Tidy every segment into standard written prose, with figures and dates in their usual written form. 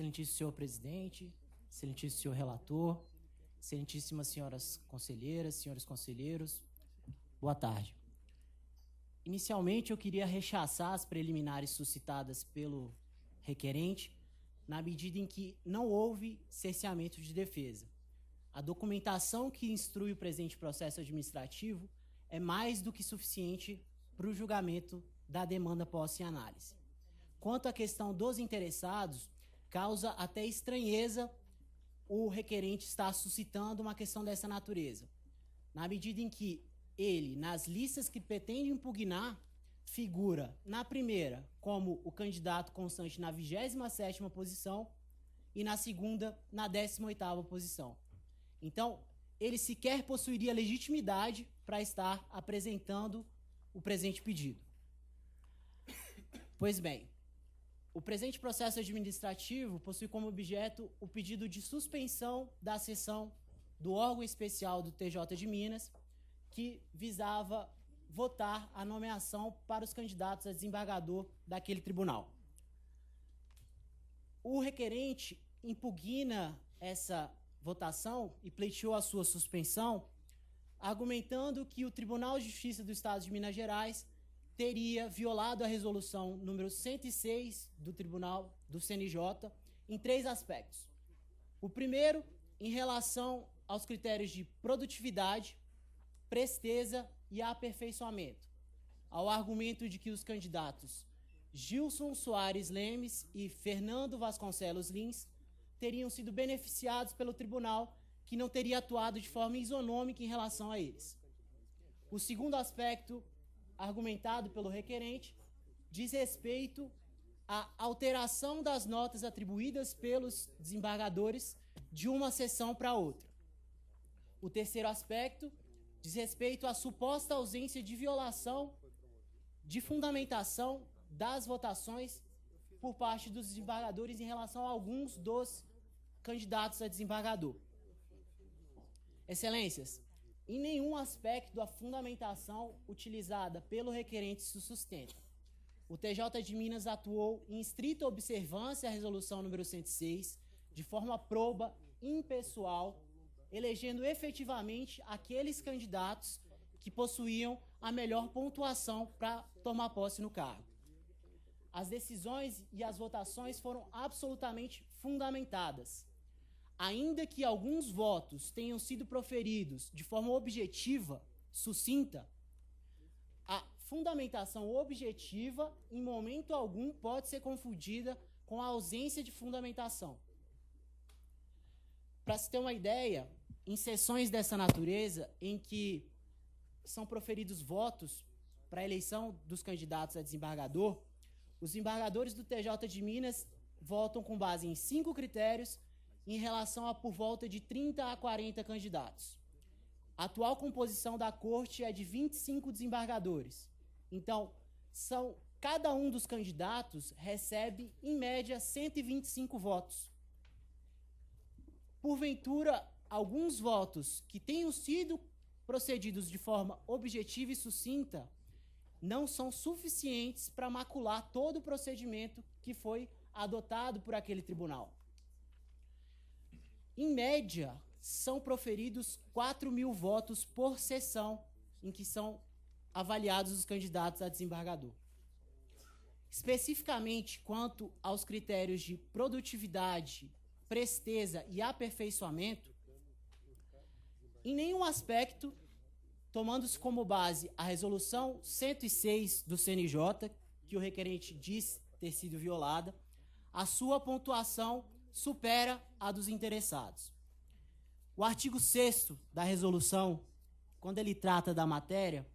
excelentíssimo senhor presidente, excelentíssimo senhor relator, excelentíssimas senhoras conselheiras, senhores conselheiros, boa tarde. Inicialmente, eu queria rechaçar as preliminares suscitadas pelo requerente, na medida em que não houve cerceamento de defesa. A documentação que instrui o presente processo administrativo é mais do que suficiente para o julgamento da demanda posta em análise. Quanto à questão dos interessados, causa até estranheza o requerente estar suscitando uma questão dessa natureza, na medida em que ele, nas listas que pretende impugnar, figura na primeira como o candidato constante na 27ª posição e na segunda na 18ª posição. Então, ele sequer possuiria legitimidade para estar apresentando o presente pedido. Pois bem, o presente processo administrativo possui como objeto o pedido de suspensão da sessão do órgão especial do TJ de Minas, que visava votar a nomeação para os candidatos a desembargador daquele tribunal. O requerente impugna essa votação e pleiteou a sua suspensão, argumentando que o Tribunal de Justiça do Estado de Minas Gerais teria violado a resolução número 106 do Tribunal do CNJ em 3 aspectos. O primeiro, em relação aos critérios de produtividade, presteza e aperfeiçoamento, ao argumento de que os candidatos Gilson Soares Lemes e Fernando Vasconcelos Lins teriam sido beneficiados pelo tribunal, que não teria atuado de forma isonômica em relação a eles. O segundo aspecto argumentado pelo requerente diz respeito à alteração das notas atribuídas pelos desembargadores de uma sessão para outra. O terceiro aspecto diz respeito à suposta ausência de violação de fundamentação das votações por parte dos desembargadores em relação a alguns dos candidatos a desembargador. Excelências, em nenhum aspecto a fundamentação utilizada pelo requerente se sustenta. O TJ de Minas atuou em estrita observância à resolução número 106, de forma proba, impessoal, elegendo efetivamente aqueles candidatos que possuíam a melhor pontuação para tomar posse no cargo. As decisões e as votações foram absolutamente fundamentadas. Ainda que alguns votos tenham sido proferidos de forma objetiva, sucinta, a fundamentação objetiva, em momento algum, pode ser confundida com a ausência de fundamentação. Para se ter uma ideia, em sessões dessa natureza, em que são proferidos votos para a eleição dos candidatos a desembargador, os desembargadores do TJ de Minas votam com base em 5 critérios em relação a por volta de 30 a 40 candidatos. A atual composição da corte é de 25 desembargadores. Então, cada um dos candidatos recebe, em média, 125 votos. Porventura, alguns votos que tenham sido procedidos de forma objetiva e sucinta não são suficientes para macular todo o procedimento que foi adotado por aquele tribunal. Em média, são proferidos 4.000 votos por sessão em que são avaliados os candidatos a desembargador. Especificamente quanto aos critérios de produtividade, presteza e aperfeiçoamento, em nenhum aspecto, tomando-se como base a resolução 106 do CNJ, que o requerente diz ter sido violada, a sua pontuação supera a dos interessados. O artigo 6º da resolução, quando ele trata da matéria,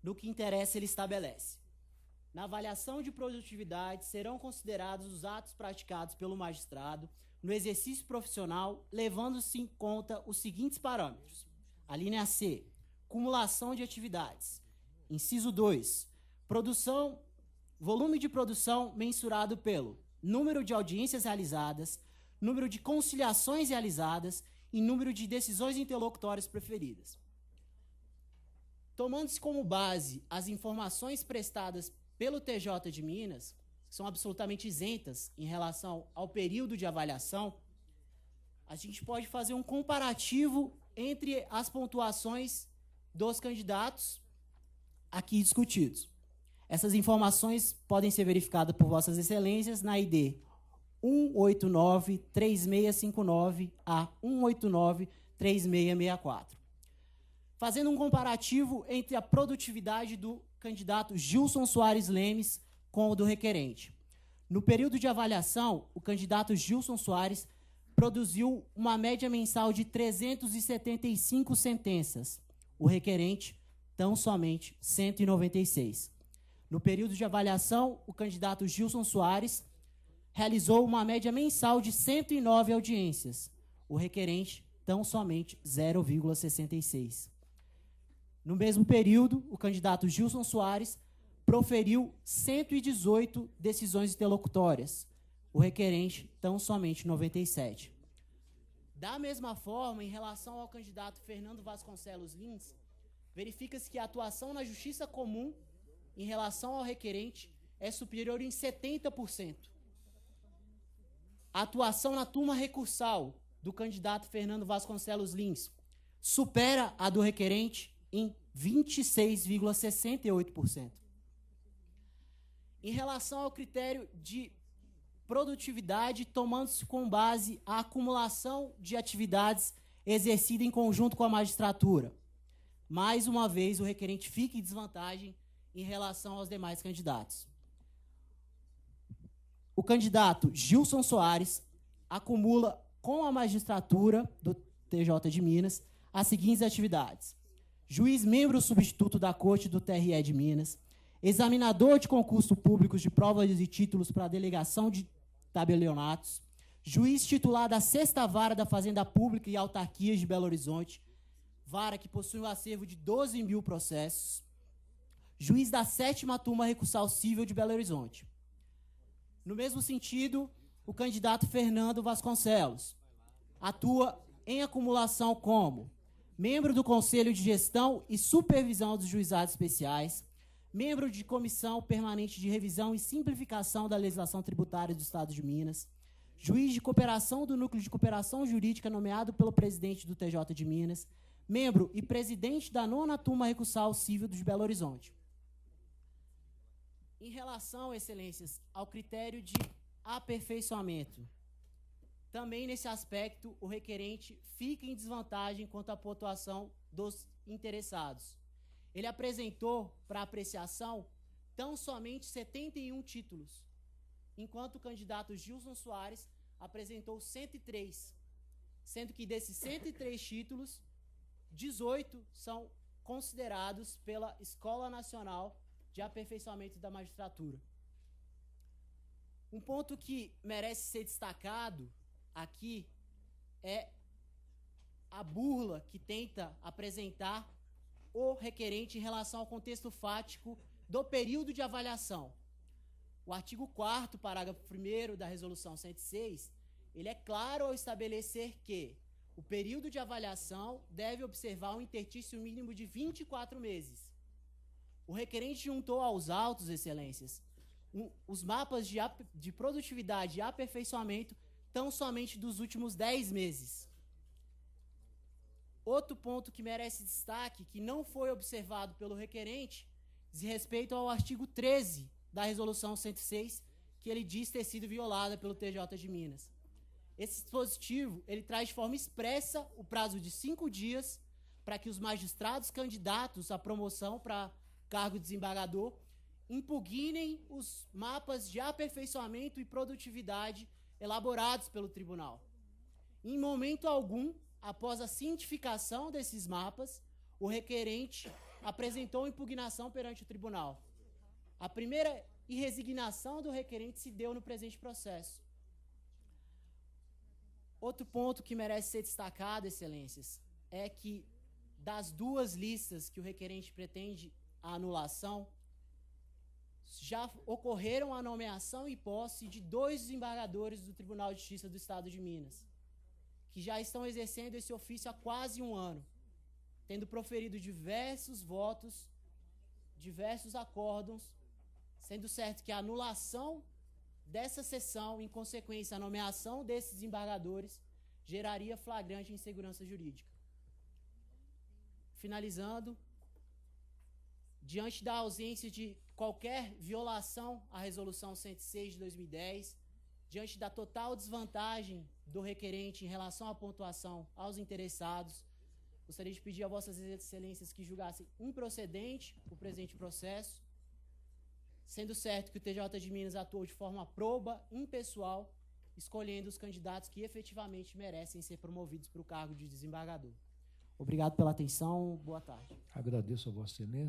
no que interessa ele estabelece: na avaliação de produtividade serão considerados os atos praticados pelo magistrado no exercício profissional, levando-se em conta os seguintes parâmetros. A linha C, cumulação de atividades. Inciso 2, volume de produção mensurado pelo número de audiências realizadas, número de conciliações realizadas e número de decisões interlocutórias preferidas. Tomando-se como base as informações prestadas pelo TJ de Minas, são absolutamente isentas em relação ao período de avaliação, a gente pode fazer um comparativo entre as pontuações dos candidatos aqui discutidos. Essas informações podem ser verificadas por Vossas Excelências na ID 189-3659 a 189-3664. Fazendo um comparativo entre a produtividade do candidato Gilson Soares Lemes com o do requerente. No período de avaliação, o candidato Gilson Soares produziu uma média mensal de 375 sentenças. O requerente, tão somente 196. No período de avaliação, o candidato Gilson Soares realizou uma média mensal de 109 audiências. O requerente, tão somente 0,66. No mesmo período, o candidato Gilson Soares proferiu 118 decisões interlocutórias. O requerente, tão somente 97. Da mesma forma, em relação ao candidato Fernando Vasconcelos Lins, verifica-se que a atuação na justiça comum em relação ao requerente é superior em 70%. A atuação na turma recursal do candidato Fernando Vasconcelos Lins supera a do requerente em 26,68%. Em relação ao critério de produtividade, tomando-se com base a acumulação de atividades exercida em conjunto com a magistratura. Mais uma vez, o requerente fica em desvantagem em relação aos demais candidatos. O candidato Gilson Soares acumula com a magistratura do TJ de Minas as seguintes atividades: juiz membro substituto da Corte do TRE de Minas, examinador de concurso públicos de provas e títulos para a delegação de tabelionatos, juiz titular da 6ª Vara da Fazenda Pública e Autarquias de Belo Horizonte, vara que possui um acervo de 12 mil processos, juiz da 7ª Turma Recursal Cível de Belo Horizonte. No mesmo sentido, o candidato Fernando Vasconcelos atua em acumulação como membro do Conselho de Gestão e Supervisão dos Juizados Especiais, membro de Comissão Permanente de Revisão e Simplificação da Legislação Tributária do Estado de Minas, juiz de cooperação do Núcleo de Cooperação Jurídica nomeado pelo presidente do TJ de Minas, membro e presidente da 9ª Turma Recursal Cível de Belo Horizonte. Em relação, excelências, ao critério de aperfeiçoamento, também nesse aspecto o requerente fica em desvantagem quanto à pontuação dos interessados. Ele apresentou para apreciação tão somente 71 títulos, enquanto o candidato Gilson Soares apresentou 103, sendo que desses 103 títulos, 18 são considerados pela Escola Nacional de Aperfeiçoamento da Magistratura. Um ponto que merece ser destacado aqui é a burla que tenta apresentar o requerente em relação ao contexto fático do período de avaliação. O artigo 4º, parágrafo 1º da Resolução 106, ele é claro ao estabelecer que o período de avaliação deve observar um interstício mínimo de 24 meses. O requerente juntou aos autos, excelências, os mapas de produtividade e aperfeiçoamento tão somente dos últimos 10 meses. Outro ponto que merece destaque, que não foi observado pelo requerente, diz respeito ao artigo 13 da Resolução 106, que ele diz ter sido violada pelo TJ de Minas. Esse dispositivo, ele traz de forma expressa o prazo de 5 dias para que os magistrados candidatos à promoção para cargo de desembargador impugnem os mapas de aperfeiçoamento e produtividade elaborados pelo tribunal. Em momento algum, após a cientificação desses mapas, o requerente apresentou impugnação perante o tribunal. A primeira irresignação do requerente se deu no presente processo. Outro ponto que merece ser destacado, excelências, é que das 2 listas que o requerente pretende a anulação, já ocorreram a nomeação e posse de 2 desembargadores do Tribunal de Justiça do Estado de Minas, que já estão exercendo esse ofício há quase 1 ano, tendo proferido diversos votos, diversos acórdãos, sendo certo que a anulação dessa sessão, em consequência à nomeação desses desembargadores, geraria flagrante insegurança jurídica. Finalizando, diante da ausência de qualquer violação à Resolução 106 de 2010, diante da total desvantagem do requerente em relação à pontuação aos interessados, gostaria de pedir a vossas excelências que julgassem improcedente o presente processo, sendo certo que o TJ de Minas atuou de forma proba, impessoal, escolhendo os candidatos que efetivamente merecem ser promovidos para o cargo de desembargador. Obrigado pela atenção, boa tarde. Agradeço a Vossa Excelência.